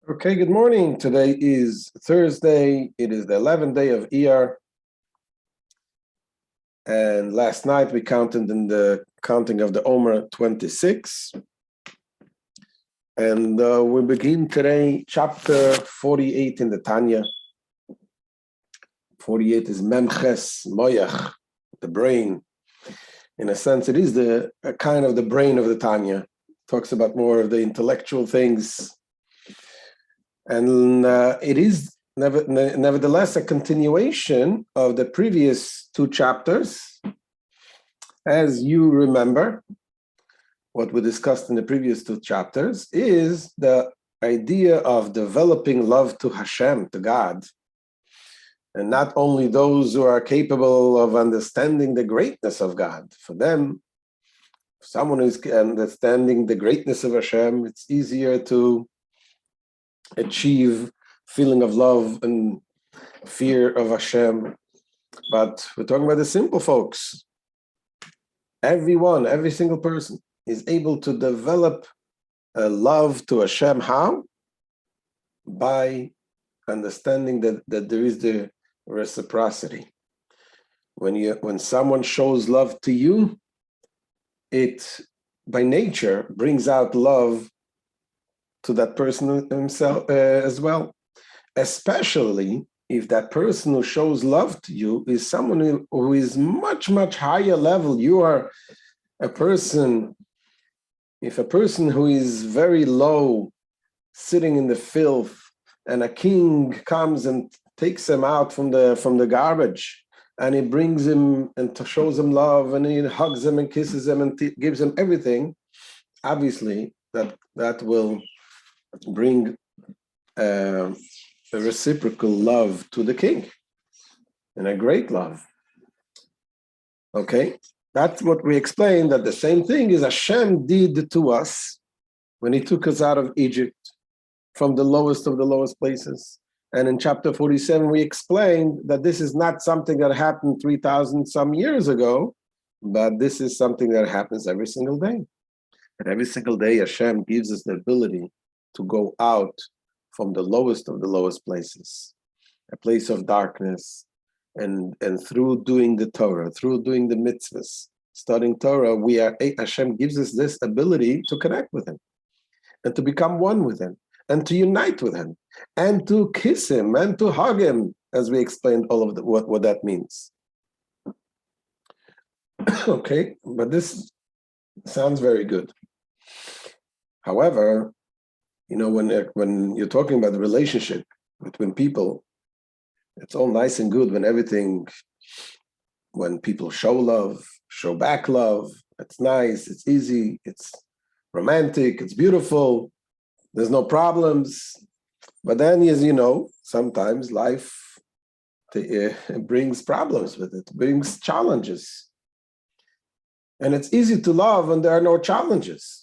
Okay, good morning. Today is Thursday. It is the 11th day of Iyar. And last night we counted in the counting of the Omer 26. And we begin today chapter 48 in the Tanya. 48 is Memches, Moyach, the brain. In a sense, it is the kind of the brain of the Tanya. It talks about more of the intellectual things. And it is nevertheless a continuation of the previous two chapters. As you remember, what we discussed in the previous two chapters is the idea of developing love to Hashem, to God. And not only those who are capable of understanding the greatness of God. For them, someone who's understanding the greatness of Hashem, it's easier to achieve feeling of love and fear of Hashem. But we're talking about the simple folks. Everyone, every single person is able to develop a love to Hashem. How? By understanding that there is the reciprocity. When someone shows love to you, it by nature brings out love to that person himself as well, especially if that person who shows love to you is someone who is much, much higher level. You are a person, if a person who is very low, sitting in the filth, and a king comes and takes him out from the garbage, and he brings him and shows him love, and he hugs him and kisses him and gives him everything, obviously that will bring a reciprocal love to the king, and a great love. Okay, that's what we explained, that the same thing is Hashem did to us when he took us out of Egypt, from the lowest of the lowest places. And in chapter 47, we explained that this is not something that happened 3,000 some years ago, but this is something that happens every single day. And every single day, Hashem gives us the ability to go out from the lowest of the lowest places, a place of darkness, and through doing the Torah, through doing the mitzvahs, studying Torah, Hashem gives us this ability to connect with him, and to become one with him, and to unite with him, and to kiss him, and to hug him, as we explained all of what that means. Okay, but this sounds very good. However, when you're talking about the relationship between people, it's all nice and good when people show love, show back love, it's nice, it's easy, it's romantic, it's beautiful, there's no problems. But then, as you know, sometimes life brings problems with it, brings challenges. And it's easy to love when there are no challenges.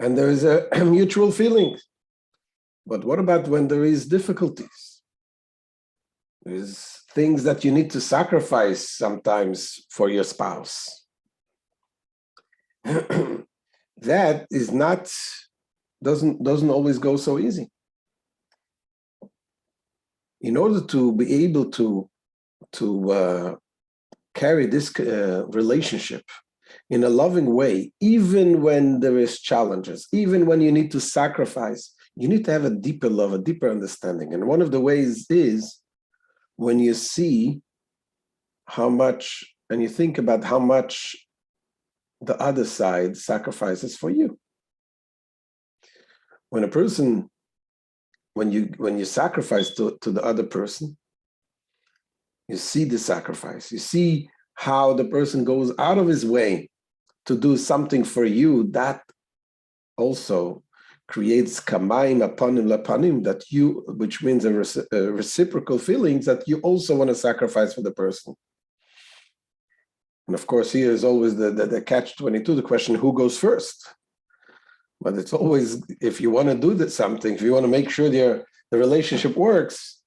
And there is a mutual feeling. But what about when there is difficulties? There's things that you need to sacrifice sometimes for your spouse. That is doesn't always go so easy. In order to be able to carry this relationship in a loving way, even when there is challenges, even when you need to sacrifice, you need to have a deeper love, a deeper understanding. And one of the ways is when you see how much, and you think about how much the other side sacrifices for you. When you sacrifice to the other person, you see the sacrifice. You see how the person goes out of his way to do something for you. That also creates kamayim apanim lapanim, which means a reciprocal feelings that you also want to sacrifice for the person. And of course, here is always the catch-22, the question, who goes first? But it's always, if you want to do something, if you want to make sure the relationship works,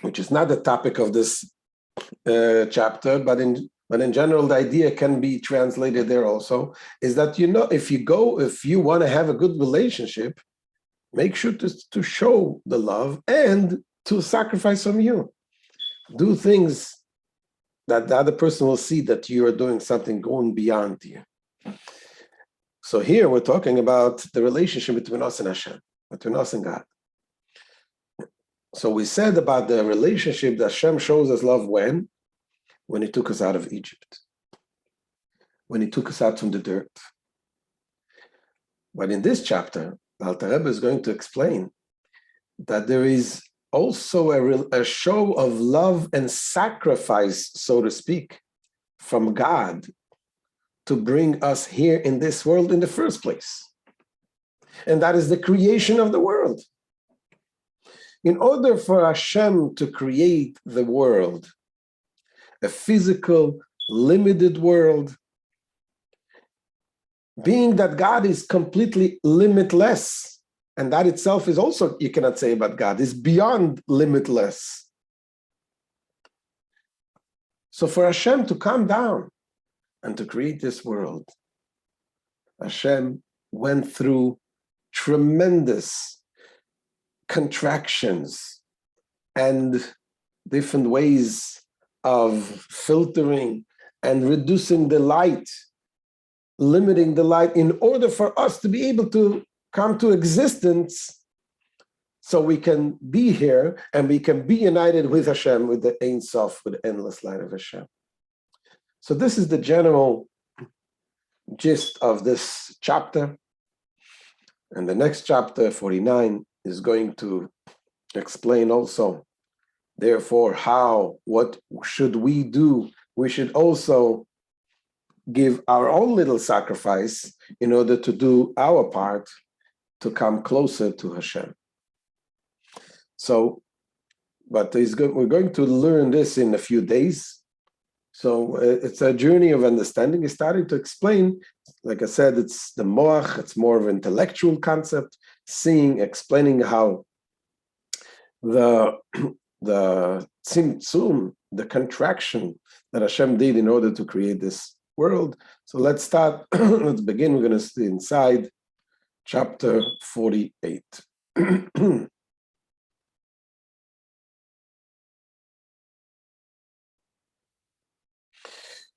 which is not the topic of this chapter, but in general, the idea can be translated there also, is that, if you want to have a good relationship, make sure to show the love and to sacrifice from you. Do things that the other person will see that you are doing something going beyond you. So here we're talking about the relationship between us and Hashem, between us and God. So we said about the relationship that Hashem shows us love when He took us out of Egypt, when He took us out from the dirt. But in this chapter, the Alter Rebbe is going to explain that there is also a show of love and sacrifice, so to speak, from God to bring us here in this world in the first place. And that is the creation of the world. In order for Hashem to create the world, a physical, limited world, being that God is completely limitless, and that itself is also, you cannot say about God, is beyond limitless. So for Hashem to come down and to create this world, Hashem went through tremendous contractions and different ways of filtering and reducing the light, limiting the light in order for us to be able to come to existence so we can be here and we can be united with Hashem, with the Ein Sof, with the endless light of Hashem. So this is the general gist of this chapter. And the next chapter, 49, is going to explain also, therefore, what should we do? We should also give our own little sacrifice in order to do our part to come closer to Hashem. So, but we're going to learn this in a few days. So it's a journey of understanding. He's starting to explain, like I said, it's the moach, it's more of an intellectual concept, explaining how the tzimtzum, the contraction that Hashem did in order to create this world. So let's start, let's begin. We're going to see inside chapter 48.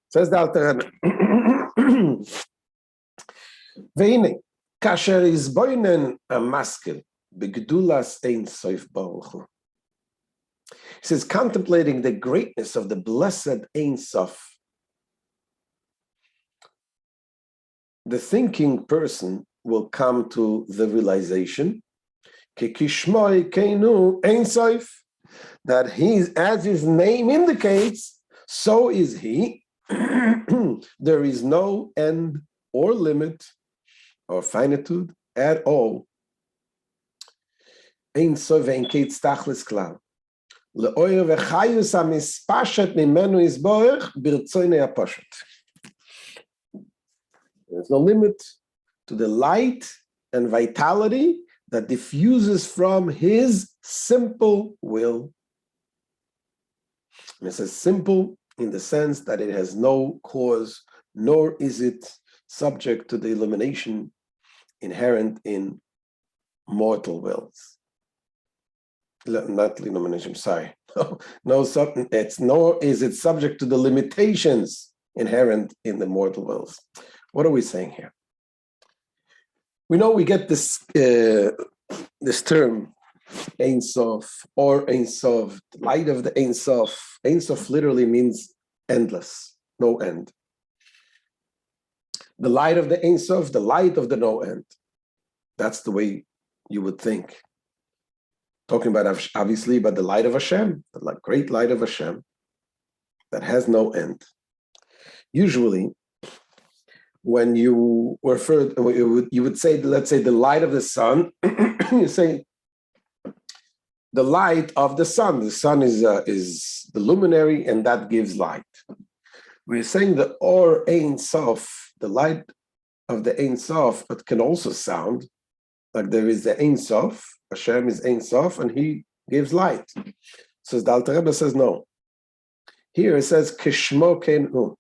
Says the Alter Rebbe, Ve'ine, kasher izboinen amaskil, begdulas ein sof baruch hu. He says, contemplating the greatness of the blessed Ein Sof, the thinking person will come to the realization Kishmoi keinu Ein Sof, that he's, as his name indicates, so is he. There is no end or limit or finitude at all. Ein Sof ein keitz tachlis klal. Le'oyer v'chayus hamispashet mimenu yisborech b'rtzonei hapashat. There's no limit to the light and vitality that diffuses from his simple will. And it says simple in the sense that it has no cause, nor is it subject to the illumination inherent in mortal wills. Not illumination, sorry. Nor is it subject to the limitations inherent in the mortal wills. What are we saying here? We know we get this term, Ein Sof, or Ein Sof, light of the Ein Sof. Ein Sof literally means endless, no end. The light of the Ein Sof, the light of the no end. That's the way you would think. Talking about, obviously, about the light of Hashem, the great light of Hashem that has no end. Usually, when you refer, you would say, let's say, the light of the sun, you say, the light of the sun. The sun is the luminary, and that gives light. We're saying the Or Ein Sof, the light of the Ein Sof, it can also sound like there is the Ein Sof, Hashem is Ein Sof, and he gives light. So the Alter Rebbe says no. Here it says Kishmo Keinu.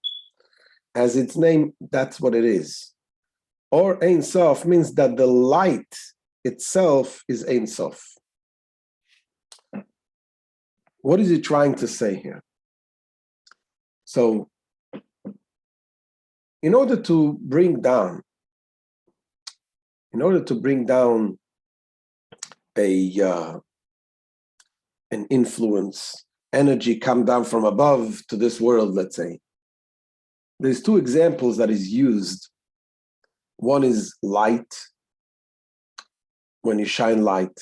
As its name, that's what it is. Or Ein Sof means that the light itself is Ein Sof. What is he trying to say here? So, in order to bring down an influence, energy come down from above to this world, let's say, there's two examples that is used. One is light, when you shine light.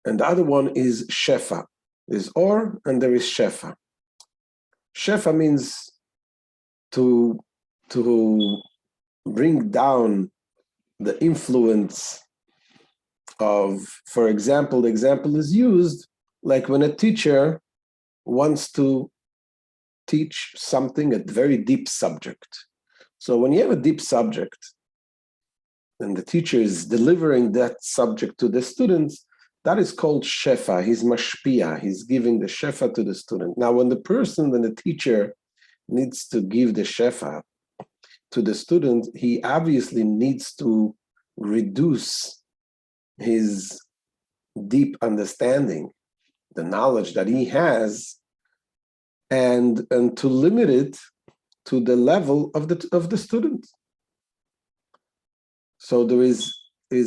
And the other one is shefa. There's or and there is shefa. Shefa means to bring down the influence of, for example, the example is used like when a teacher wants to teach something, a very deep subject. So when you have a deep subject and the teacher is delivering that subject to the students, that is called shefa. He's mashpia. He's giving the shefa to the student. Now, when the teacher needs to give the shefa to the student, he obviously needs to reduce his deep understanding, the knowledge that he has, and to limit it to the level of the student. So there is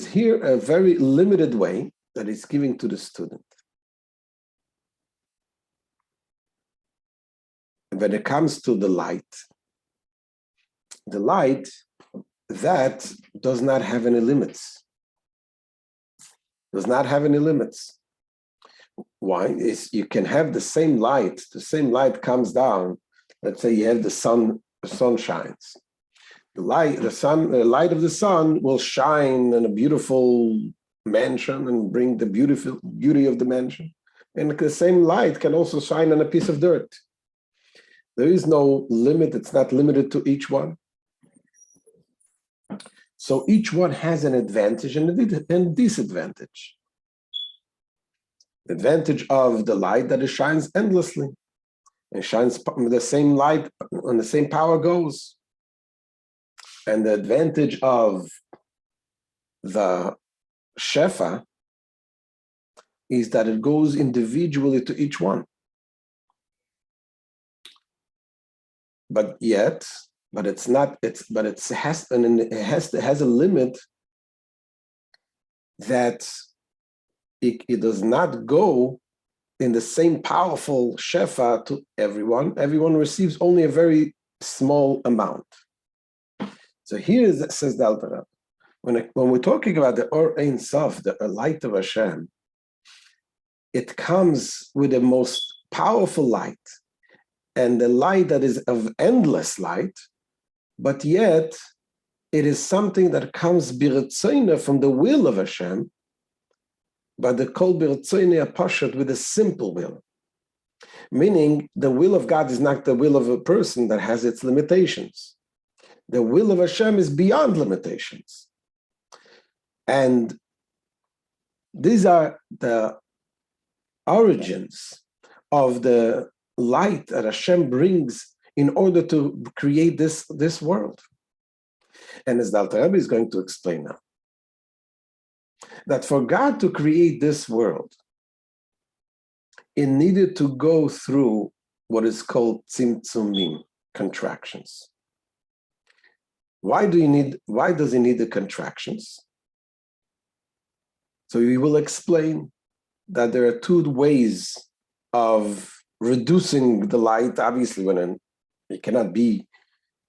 here a very limited way that is giving to the student. When it comes to the light that does not have any limits. Does not have any limits. Why? You can have the same light comes down. Let's say you have the sun shines. The light of the sun will shine in a beautiful mansion and bring the beauty of the mansion. And the same light can also shine on a piece of dirt. There is no limit. It's not limited to each one. So each one has an advantage and a disadvantage. The advantage of the light that it shines endlessly. It shines the same light and the same power goes. And the advantage of the shefa is that it goes individually to each one. But it has a limit that it does not go in the same powerful shefa to everyone. Everyone receives only a very small amount. So here says the Alter Rebbe, when we're talking about the Or Ein Sof, the light of Hashem, it comes with the most powerful light, and the light that is of endless light, but yet it is something that comes b'ritzoina from the will of Hashem, but the kol b'ritzoina pashat, with a simple will. Meaning the will of God is not the will of a person that has its limitations. The will of Hashem is beyond limitations. And these are the origins of the light that Hashem brings in order to create this world. And as the Alter Rebbe is going to explain now, that for God to create this world, it needed to go through what is called tzimtzumim, contractions. Why does he need the contractions? So we will explain that there are two ways of reducing the light. Obviously, when it cannot be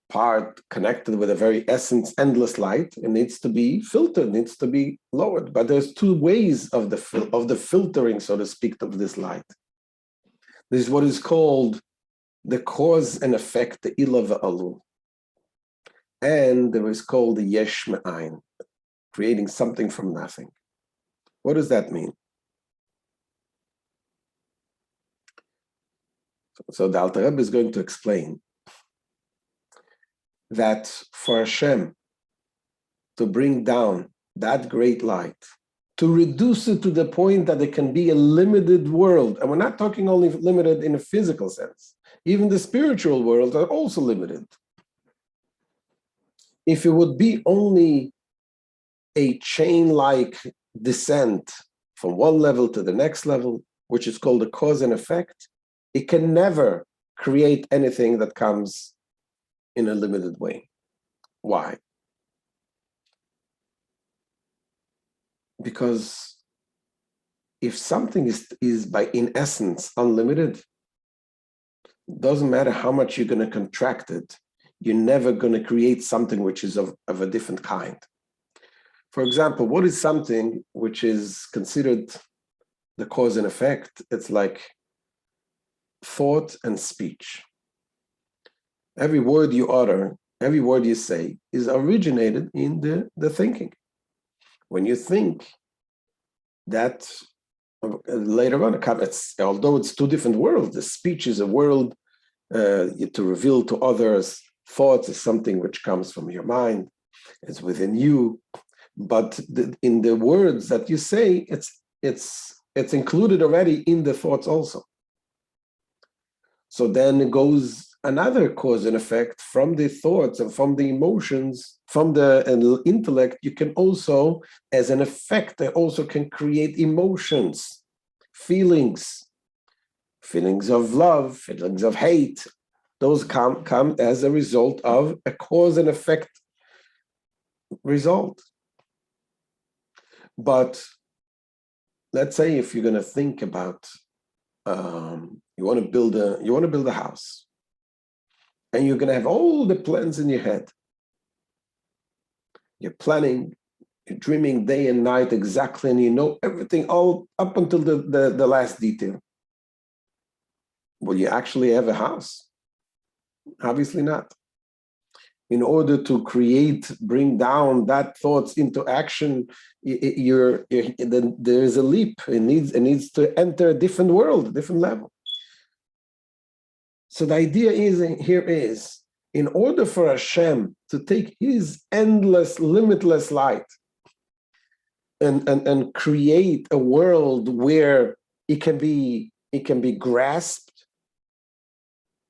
part connected with a very essence, endless light, it needs to be filtered, needs to be lowered. But there's two ways of the filtering, so to speak, of this light. This is what is called the cause and effect, the ila v'alu. And there is called the yesh me'ayin, creating something from nothing. What does that mean? So the Alter Rebbe is going to explain that for Hashem to bring down that great light, to reduce it to the point that it can be a limited world, and we're not talking only limited in a physical sense, even the spiritual world are also limited. If it would be only a chain-like descent from one level to the next level, which is called a cause and effect, it can never create anything that comes in a limited way. Why? Because if something is by in essence unlimited, doesn't matter how much you're going to contract it, you're never going to create something which is of a different kind. For example, what is something which is considered the cause and effect? It's like thought and speech. Every word you utter, every word you say is originated in the thinking. When you think, that later on, although it's two different worlds, the speech is a world to reveal to others. Thoughts is something which comes from your mind, it's within you. But in the words that you say, it's included already in the thoughts also. So then it goes another cause and effect from the thoughts and from the emotions, from the intellect. You can also, as an effect, they also can create emotions, feelings of love, feelings of hate. Those come as a result of a cause and effect result. But let's say if you're going to think about you want to build a house, and you're going to have all the plans in your head. You're planning, you're dreaming day and night exactly, and you know everything all up until the last detail. Will you actually have a house? Obviously not. In order to bring down that thoughts into action, there is a leap. It needs to enter a different world, a different level. So the idea is, in order for Hashem to take his endless, limitless light and create a world where it can be grasped,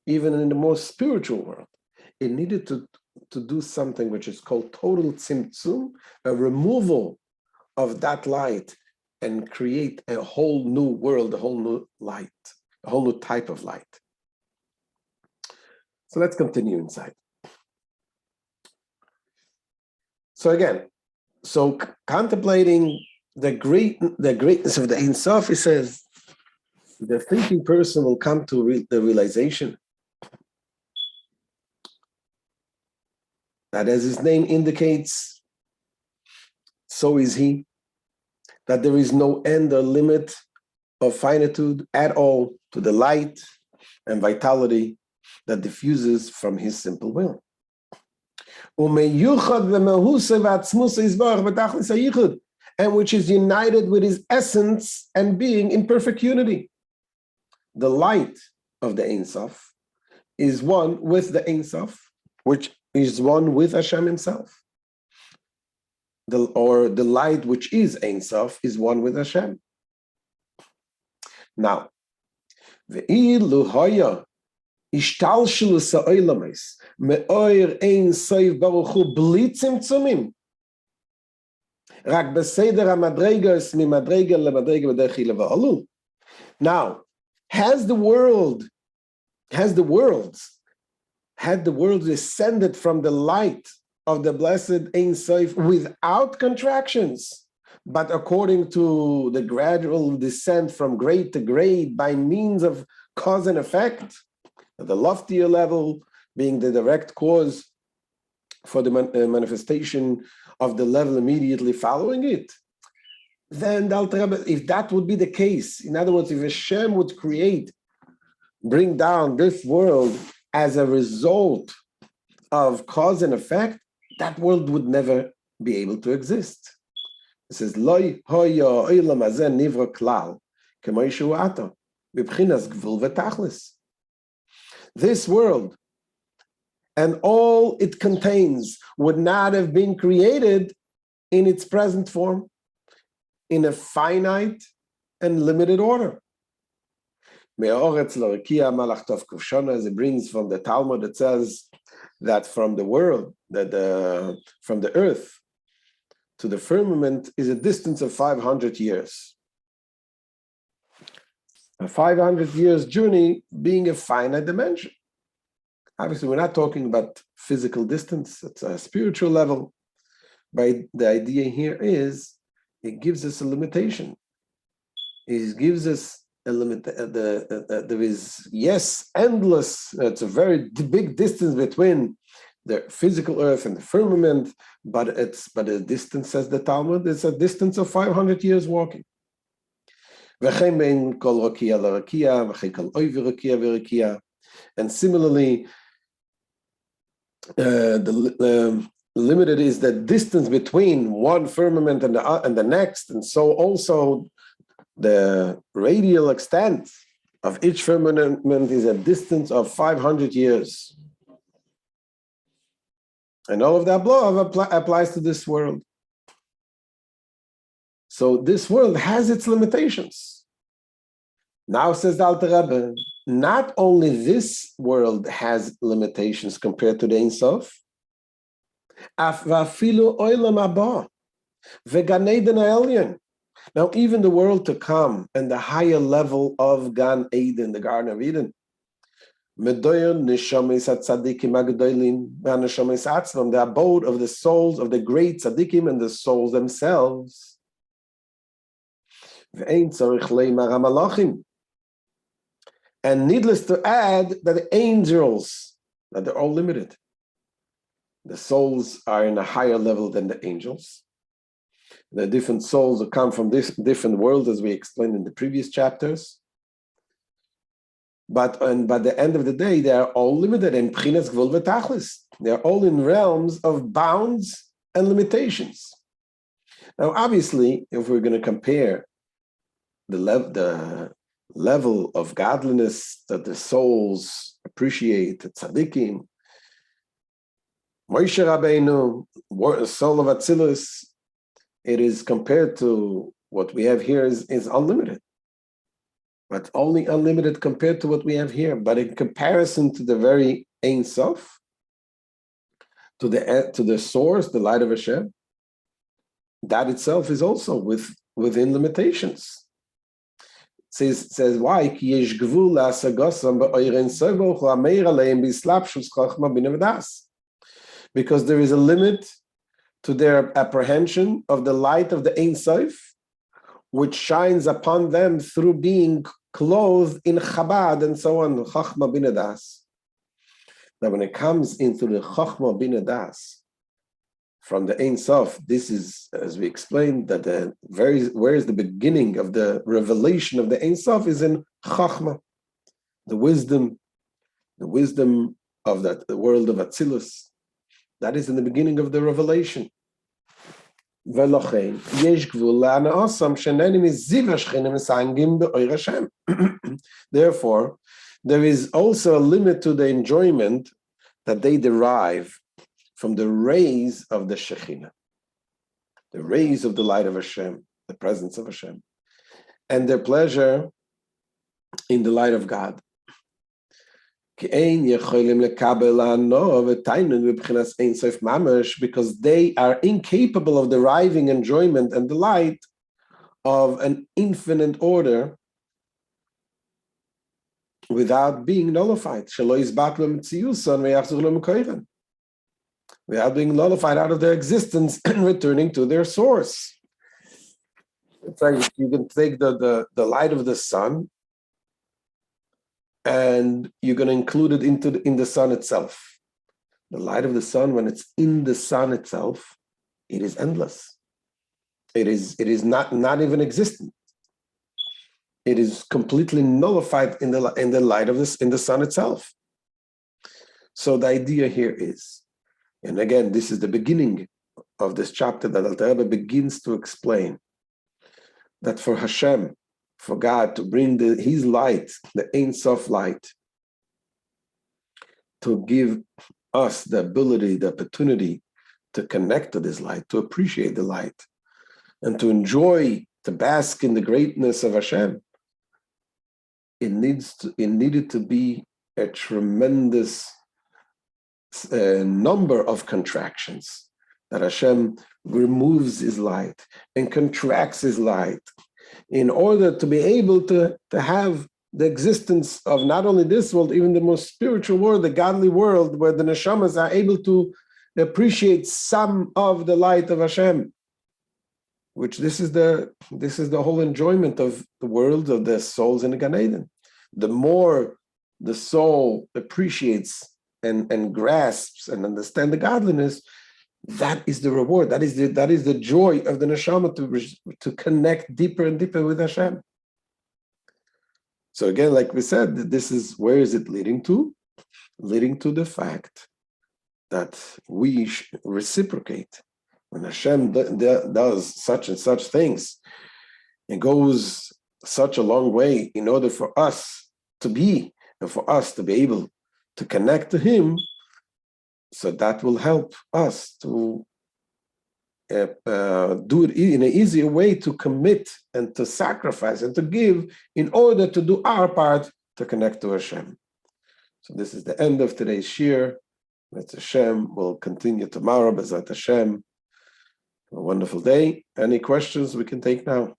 even in the most spiritual world, it needed to do something which is called total tzimtzum, a removal of that light, and create a whole new world, a whole new light, a whole new type of light. So let's continue inside. So again, contemplating the greatness of the Ein Sof, he says, the thinking person will come to the realization that, as his name indicates, so is he, that there is no end or limit of finitude at all to the light and vitality that diffuses from his simple will. And which is united with his essence and being in perfect unity. The light of the Ein Sof is one with the Ein Sof, which is one with Hashem himself. The light which is Ein Sof is one with Hashem. Now, ve'ilu haya ishtalshelu sa'olamis me'oir Ein Sof baruch hu bli tzimtzumim rak beseder hamadregas mimadrega lemadrega v'derech leva'alu. Now, had the world descended from the light of the blessed Ein Sof without contractions, but according to the gradual descent from grade to grade by means of cause and effect, the loftier level being the direct cause for the manifestation of the level immediately following it, then the Alter Rebbe, if that would be the case, in other words, if Hashem would bring down this world as a result of cause and effect, that world would never be able to exist. It says, Loi hoya olam hazeh nivra klal, k'may shu ata, b'bchinas gvul v'tachlis. This world and all it contains would not have been created in its present form, in a finite and limited order. As it brings from the Talmud, it says that from the world, from the earth to the firmament is a distance of 500 years. A 500 years journey being a finite dimension. Obviously, we're not talking about physical distance, it's a spiritual level. But the idea here is, it gives us a limitation. It gives us a limit. There is, yes, endless, it's a very big distance between the physical earth and the firmament, but a distance, says the Talmud, it's a distance of 500 years walking. And similarly, the limited is the distance between one firmament and the next, and so also the radial extent of each firmament is a distance of 500 years. And all of that applies to this world. So this world has its limitations. Now, says the Alter Rebbe, not only this world has limitations compared to the Ein Sof, now even the world to come and the higher level of Gan Eden, the Garden of Eden, the abode of the souls of the great tzaddikim and the souls themselves. And needless to add that the angels, that they're all limited. The souls are in a higher level than the angels. The different souls that come from this different worlds, as we explained in the previous chapters. But by the end of the day, they are all limited in B'chinas Gvul v'Tachlis. They are all in realms of bounds and limitations. Now, obviously, if we're going to compare the level of godliness that the souls appreciate, the tzaddikim, Moshe Rabbeinu, soul of Atzilus, it is compared to what we have here is unlimited. But only unlimited compared to what we have here. But in comparison to the very Ein Sof, to the source, the light of Hashem, that itself is also within limitations. It says why? Because there is a limit to their apprehension of the light of the Ein Sof, which shines upon them through being clothed in Chabad and so on, Chachma Bina Das. Now, when it comes into the Chachma Bina Das, from the Ein Sof, this is, as we explained, that where is the beginning of the revelation of the Ein Sof is in Chachma, the wisdom of the world of Atzilus. That is in the beginning of the revelation. Therefore, there is also a limit to the enjoyment that they derive from the rays of the Shekhinah, the rays of the light of Hashem, the presence of Hashem, and their pleasure in the light of God. Because they are incapable of deriving enjoyment and delight of an infinite order without being nullified. Without being nullified out of their existence and returning to their source. It's like you can take the light of the sun and you're going to include it in the sun itself. The light of the sun, when it's in the sun itself, it is endless. It is not even existent. It is completely nullified in the light of in the sun itself. So the idea here is, and again, this is the beginning of this chapter that Alter Rebbe begins to explain that for Hashem, for God to bring His light, the Ein Sof light, to give us the ability, the opportunity to connect to this light, to appreciate the light, and to enjoy, to bask in the greatness of Hashem. It needed to be a tremendous number of contractions that Hashem removes his light and contracts his light in order to be able to have the existence of not only this world, even the most spiritual world, the godly world, where the neshamas are able to appreciate some of the light of Hashem, which this is the whole enjoyment of the world of the souls in the Gan Eden. The more the soul appreciates and grasps and understands the godliness, that is the reward. That is the joy of the neshama to connect deeper and deeper with Hashem. So again, like we said, where is it leading to? Leading to the fact that we reciprocate. When Hashem does such and such things, it goes such a long way in order for us to be, and for us to be able to connect to Him. So that will help us to do it in an easier way, to commit and to sacrifice and to give in order to do our part to connect to Hashem. So this is the end of today's shir. That Hashem will continue tomorrow. B'ezrat Hashem. A wonderful day. Any questions we can take now?